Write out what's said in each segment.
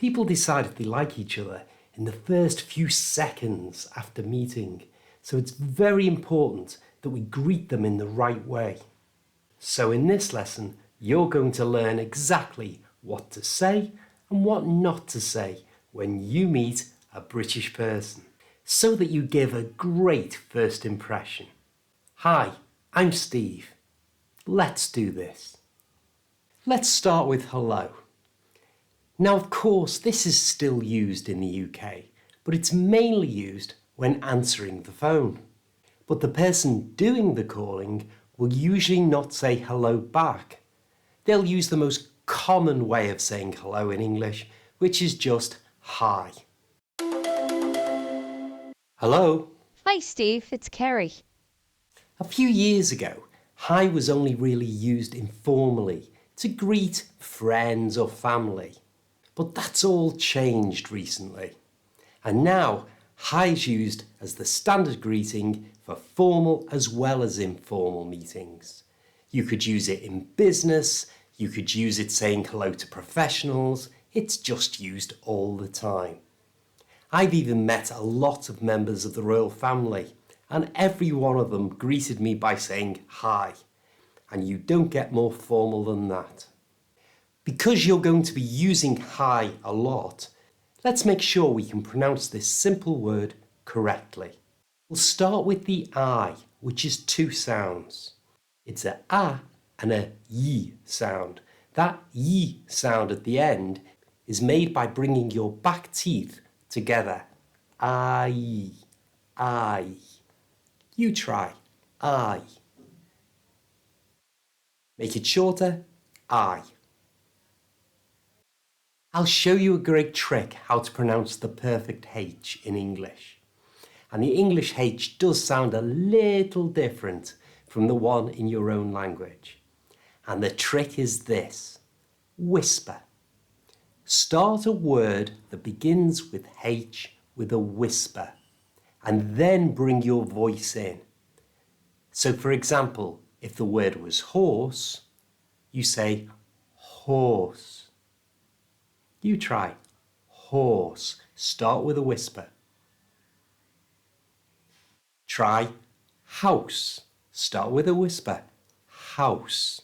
People decide if they like each other in the first few seconds after meeting, so it's very important that we greet them in the right way. So in this lesson, you're going to learn exactly what to say and what not to say when you meet a British person, so that you give a great first impression. Hi, I'm Steve. Let's do this. Let's start with hello. Now, of course, this is still used in the UK, but it's mainly used when answering the phone. But the person doing the calling will usually not say hello back. They'll use the most common way of saying hello in English, which is just hi. Hello. Hi Steve, it's Kerry. A few years ago, hi was only really used informally to greet friends or family. But that's all changed recently. And now, hi is used as the standard greeting for formal as well as informal meetings. You could use it in business, you could use it saying hello to professionals, it's just used all the time. I've even met a lot of members of the royal family, and every one of them greeted me by saying hi. And you don't get more formal than that. Because you're going to be using hi a lot, let's make sure we can pronounce this simple word correctly. We'll start with the I, which is two sounds. It's a A and a Y sound. That Y sound at the end is made by bringing your back teeth together. I. You try. I. Make it shorter. I. I'll show you a great trick how to pronounce the perfect H in English. And the English H does sound a little different from the one in your own language. And the trick is this: whisper. Start a word that begins with H with a whisper, and then bring your voice in. So for example, if the word was horse, you say horse. You try. Horse. Start with a whisper. Try house. Start with a whisper. House.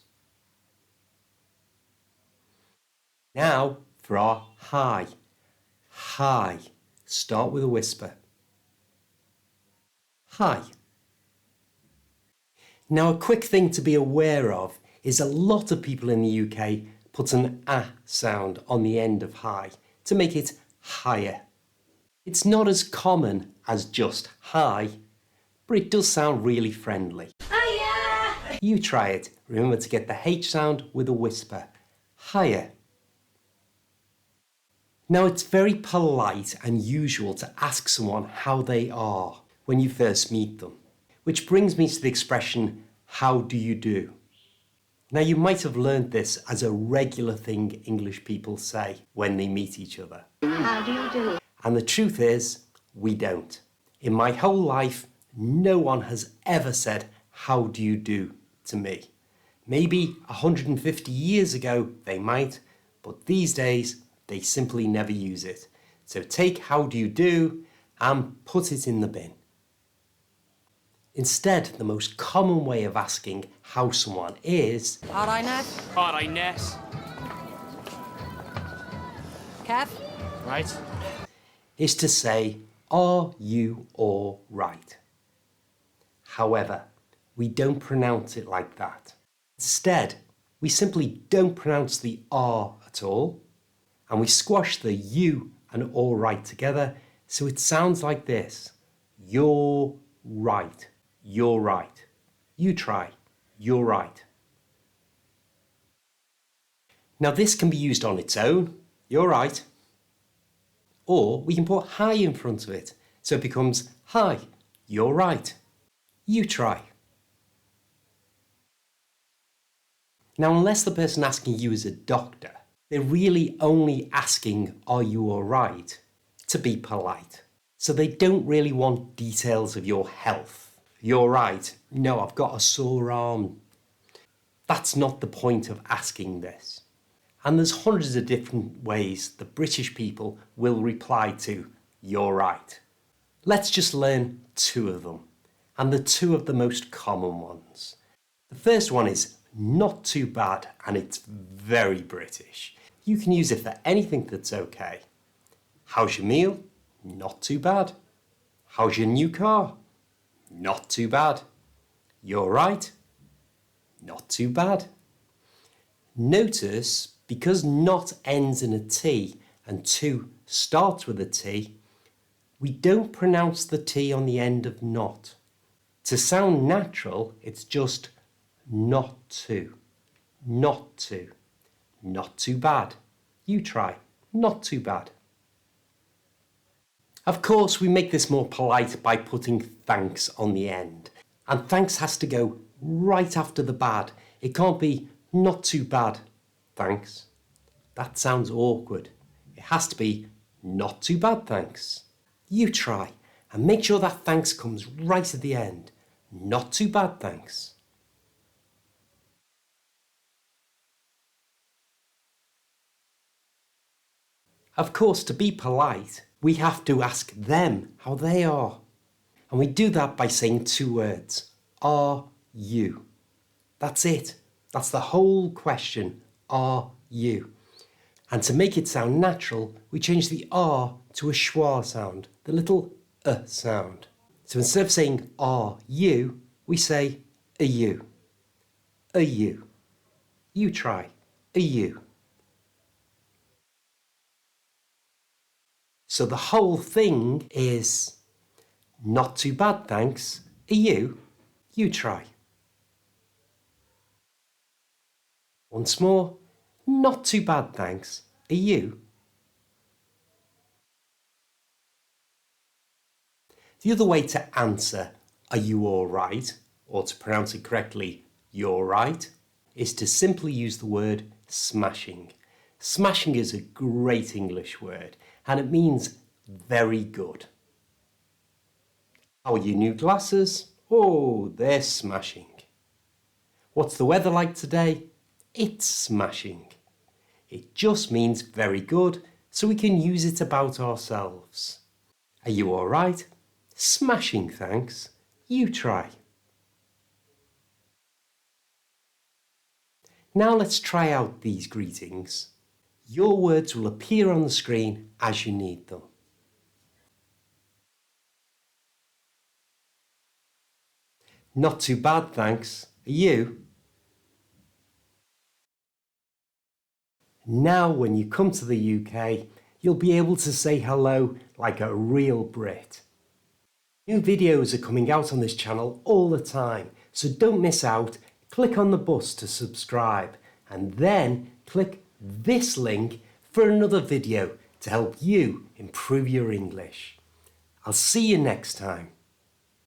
Now for our hi. Hi. Start with a whisper. Hi. Now a quick thing to be aware of is a lot of people in the UK put an A sound on the end of hi to make it higher. It's not as common as just hi, but it does sound really friendly. Hiya! You try it. Remember to get the H sound with a whisper. Hiya. Now it's very polite and usual to ask someone how they are when you first meet them, which brings me to the expression, how do you do? Now you might have learned this as a regular thing English people say when they meet each other. How do you do? And the truth is, we don't. In my whole life, no one has ever said, how do you do to me. Maybe 150 years ago they might, but these days they simply never use it. So take how do you do and put it in the bin. Instead, the most common way of asking how someone is... Alright, Ness. Alright, Ness. Kev? Right. ...is to say, are you all right? However, we don't pronounce it like that. Instead, we simply don't pronounce the R at all, and we squash the U and all right together, so it sounds like this. You're right. You're right. You try. You're right. Now this can be used on its own. You're right. Or we can put hi in front of it. So it becomes hi. You're right. You try. Now unless the person asking you is a doctor, they're really only asking are you all right to be polite. So they don't really want details of your health. You're right. No, I've got a sore arm. That's not the point of asking this. And there's hundreds of different ways the British people will reply to "you're right." Let's just learn two of them, and the two of the most common ones. The first one is not too bad, and it's very British. You can use it for anything that's okay. How's your meal? Not too bad. How's your new car? Not too bad. You're right? Not too bad. Notice, because not ends in a T and to starts with a T, we don't pronounce the T on the end of not. To sound natural, it's just not to, not to, not too bad. You try, not too bad. Of course, we make this more polite by putting thanks on the end. And thanks has to go right after the bad. It can't be not too bad, thanks. That sounds awkward. It has to be not too bad, thanks. You try and make sure that thanks comes right at the end. Not too bad, thanks. Of course, to be polite, we have to ask them how they are. And we do that by saying two words. Are you? That's it. That's the whole question. Are you? And to make it sound natural, we change the R to a schwa sound, the little sound. So instead of saying are you, we say are you. Are you? You try. Are you? So the whole thing is not too bad, thanks. Are you? You try. Once more, not too bad, thanks. Are you? The other way to answer, are you all right, or to pronounce it correctly, you're right, is to simply use the word smashing. Smashing is a great English word, and it means very good. How are your new glasses? Oh, they're smashing. What's the weather like today? It's smashing. It just means very good, so we can use it about ourselves. Are you all right? Smashing, thanks. You try. Now let's try out these greetings. Your words will appear on the screen as you need them. Not too bad, thanks. Are you? Now when you come to the UK, you'll be able to say hello like a real Brit. New videos are coming out on this channel all the time, so don't miss out. Click on the bus to subscribe and then click this link for another video to help you improve your English. I'll see you next time.